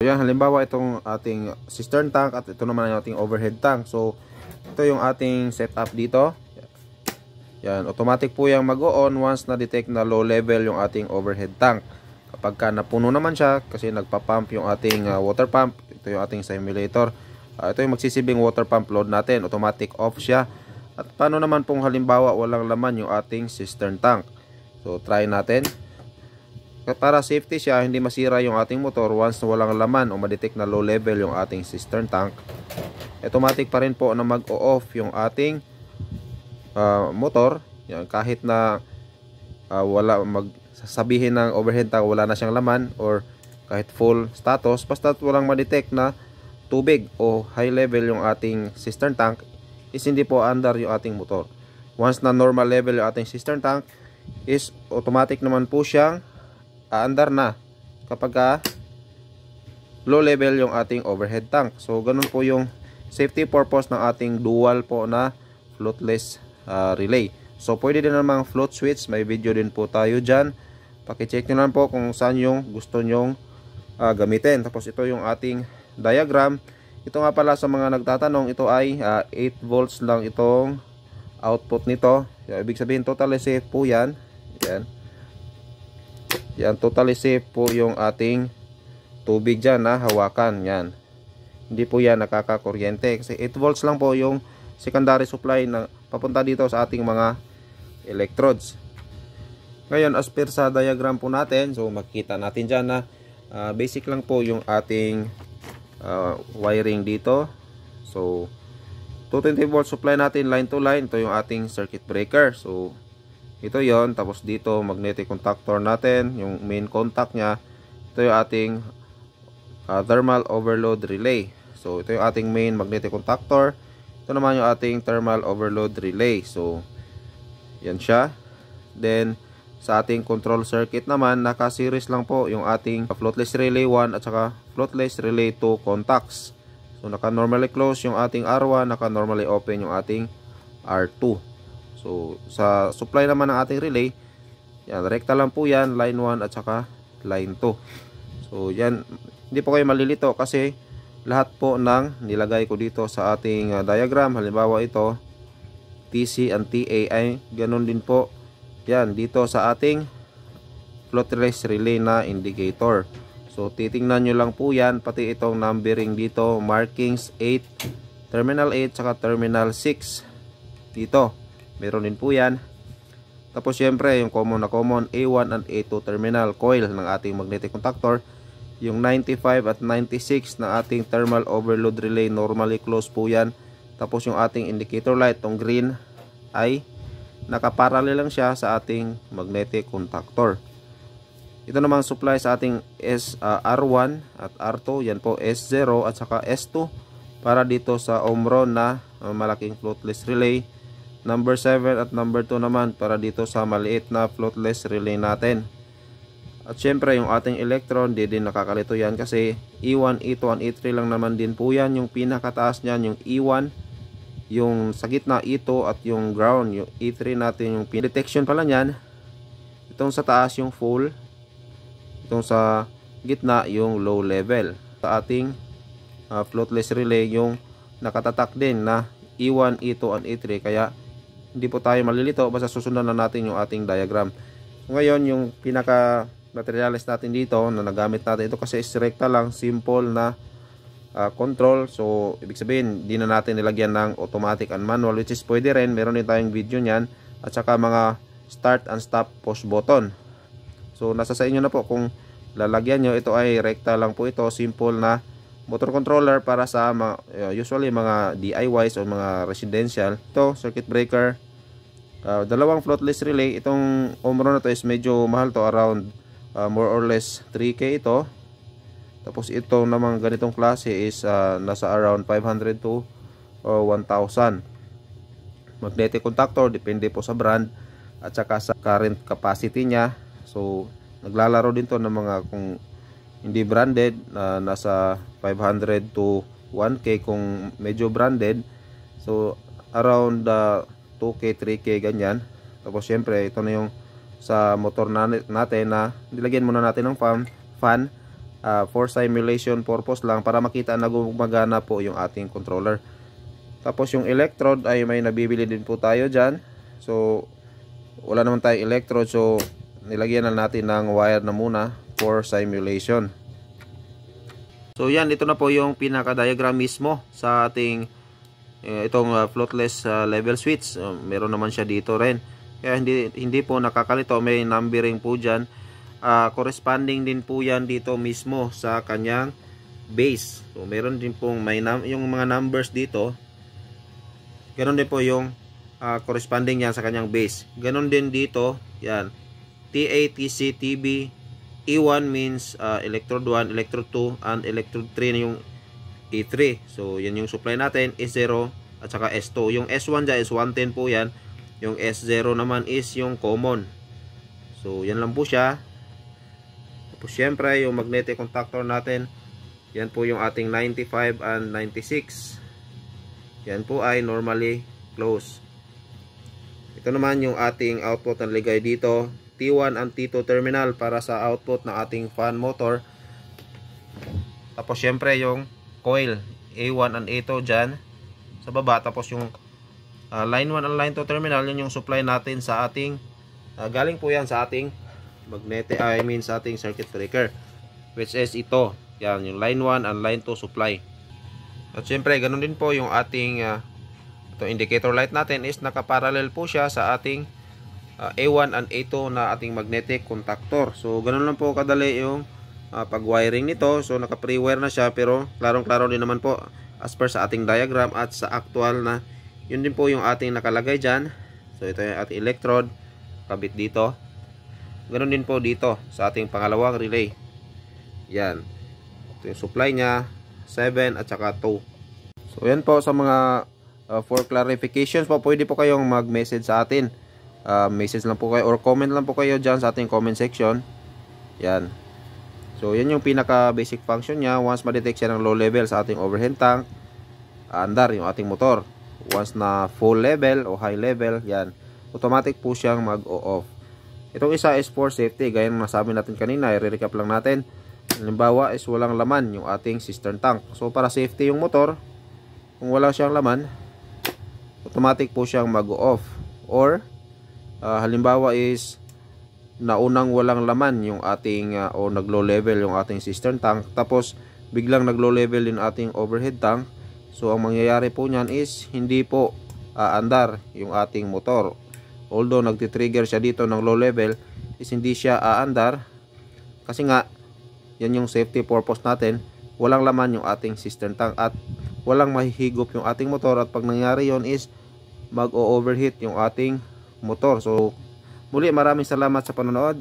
Yan, halimbawa itong ating cistern tank at ito naman yung ating overhead tank. So ito yung ating setup dito. Yan, automatic po yung mag-on once na detect na low level yung ating overhead tank. Kapag ka napuno naman siya kasi nagpa-pump yung ating water pump, ito yung ating simulator. Ito yung magsisibing water pump load natin, automatic off siya. At paano naman pong halimbawa walang laman yung ating cistern tank? So try natin. Para safety siya, hindi masira yung ating motor once na walang laman o ma-detect na low level yung ating cistern tank. Automatic pa rin po na mag-o-off yung ating motor. Yan, kahit na wala sabihin ng overhead tank wala na siyang laman or kahit full status, basta walang ma-detect na tubig o high level yung ating cistern tank, is hindi po under yung ating motor. Once na normal level yung ating cistern tank, is automatic naman po siyang under na kapag low level yung ating overhead tank. So ganun po yung safety purpose ng ating dual po na floatless relay. So pwede din namang float switch, may video din po tayo dyan. Pakicheck nyo lang po kung saan yung gusto nyong gamitin. Tapos ito yung ating diagram. Ito nga pala sa mga nagtatanong, ito ay 8 volts lang itong output nito. Ibig sabihin totally safe po yan. Yan, totally safe po yung ating tubig dyan na hawakan. Yan, hindi po yan nakakakuryente kasi 8 volts lang po yung secondary supply na papunta dito sa ating mga electrodes. Ngayon, as per sa diagram po natin, so makikita natin dyan na basic lang po yung ating wiring dito. So 220 volt supply natin line to line. Ito yung ating circuit breaker. So ito yon. Tapos dito magnetic contactor natin, yung main contact nya. Ito yung ating thermal overload relay. So ito yung ating main magnetic contactor. Ito naman yung ating thermal overload relay. So yan siya. Then sa ating control circuit naman, naka-series lang po yung ating floatless relay 1 at saka floatless relay 2 contacts. So naka-normally close yung ating R1, naka-normally open yung ating R2. So sa supply naman ng ating relay, yan, rekta lang po yan, line 1 at saka line 2. So yan, hindi po kayo malilito kasi lahat po ng nilagay ko dito sa ating diagram, halimbawa ito TC and TA ay ganun din po yan dito sa ating floatless relay na indicator. So titingnan nyo lang po yan, pati itong numbering dito, markings 8, terminal 8 saka terminal 6 dito, meron din po yan. Tapos syempre yung common na common A1 and A2 terminal coil ng ating magnetic contactor. Yung 95 at 96 ng ating thermal overload relay, normally close po yan. Tapos yung ating indicator light, tong green, ay nakaparallel lang siya sa ating magnetic contactor. Ito namang supply sa ating R1 at R2, yan po S0 at saka S2 para dito sa Omron na malaking floatless relay. Number 7 at number 2 naman para dito sa maliit na floatless relay natin. At syempre yung ating electron, di din nakakalito yan kasi E1, E2, and E3 lang naman din po yan. Yung pinakataas nyan, yung E1, yung sa gitna E2 at yung ground, yung E3 natin, yung detection pala nyan. Itong sa taas yung full, itong sa gitna yung low level. Sa ating floatless relay yung nakatatak din na E1, E2, and E3, kaya hindi po tayo malilito, basta susundan na natin yung ating diagram. Ngayon yung pinaka materials natin dito na nagamit natin ito kasi is rekta lang, simple na control. So ibig sabihin di na natin nilagyan ng automatic and manual, which is pwede rin, meron din tayong video nyan, at saka mga start and stop push button. So nasa sa inyo na po kung lalagyan nyo. Ito ay rekta lang po ito, simple na motor controller para sa usually mga DIYs o mga residential. Ito circuit breaker, dalawang floatless relay. Itong Omron na to is medyo mahal to, around more or less 3K ito. Tapos ito namang ganitong klase is nasa around 500 to 1,000. Magnetic contactor, depende po sa brand at saka sa current capacity nya. So naglalaro din to ng mga, kung hindi branded, nasa 500 to 1K. Kung medyo branded, so around 2K, 3K ganyan. Tapos syempre ito na yung sa motor natin na nilagyan muna natin ng fan. for simulation purpose lang, para makita na gumagana po yung ating controller. Tapos yung electrode ay may nabibili din po tayo dyan. So wala naman tayong electrode, so nilagyan na natin ng wire na muna for simulation. So yan, ito na po yung pinaka-diagram mismo sa ating itong floatless level switch. Meron naman siya dito rin. Kaya hindi po nakakalito, may numbering po dyan. Corresponding din po yan dito mismo sa kanyang base. So meron din pong yung mga numbers dito. Ganon din po yung corresponding yan sa kanyang base. Ganon din dito, yan. TA, TC, TB, E1 means electrode 1, electrode 2, and electrode 3 na yung E3. So yan yung supply natin, S0 at saka S2. Yung S1 dyan is 110 po yan. Yung S0 naman is yung common. So yan lang po siya. Tapos syempre yung magnetic contactor natin, yan po yung ating 95 and 96. Yan po ay normally close. Ito naman yung ating output na ligay dito, T1 and T2 terminal para sa output ng ating fan motor. Tapos syempre yung coil A1 and A2 dyan sa baba. Tapos yung line 1 and line 2 terminal, yun yung supply natin sa ating galing po yan sa ating magnetic, sa ating circuit breaker, which is ito. Yan yung line 1 and line 2 supply. At syempre ganun din po yung ating itong indicator light natin is nakaparallel po siya sa ating A1 and A2 na ating magnetic contactor. So ganun lang po kadali yung pag-wiring nito. So naka pre-wire na siya, pero klarong-klaro din naman po as per sa ating diagram at sa actual na yun din po yung ating nakalagay dyan. So ito yung ating electrode kabit dito. Ganun din po dito sa ating pangalawang relay. Yan. Ito yung supply niya, 7 at saka 2. So yan po sa mga for clarifications po, pwede po kayong mag-message sa atin. Message lang po kayo or comment lang po kayo dyan sa ating comment section. Yan. So yan yung pinaka basic function niya. Once ma-detect siya ng low level sa ating overhead tank, andar yung ating motor. Once na full level o high level, yan, automatic po siyang mag-o-off. Itong isa is for safety, gaya ng nasabi natin kanina, i-recap lang natin. Halimbawa is walang laman yung ating cistern tank. So para safety yung motor, kung wala siyang laman, automatic po siyang mag-off. Or halimbawa is naunang walang laman yung ating o nag-low level yung ating cistern tank, tapos biglang nag-low level din ating overhead tank. So ang mangyayari po niyan is hindi po aandar yung ating motor. Although nagti-trigger siya dito ng low level, is hindi siya aandar kasi nga yan yung safety purpose natin. Walang laman yung ating cistern tank at walang mahihigop yung ating motor, at pag nangyari yon is mag-o-overheat yung ating motor. So muli, maraming salamat sa panonood.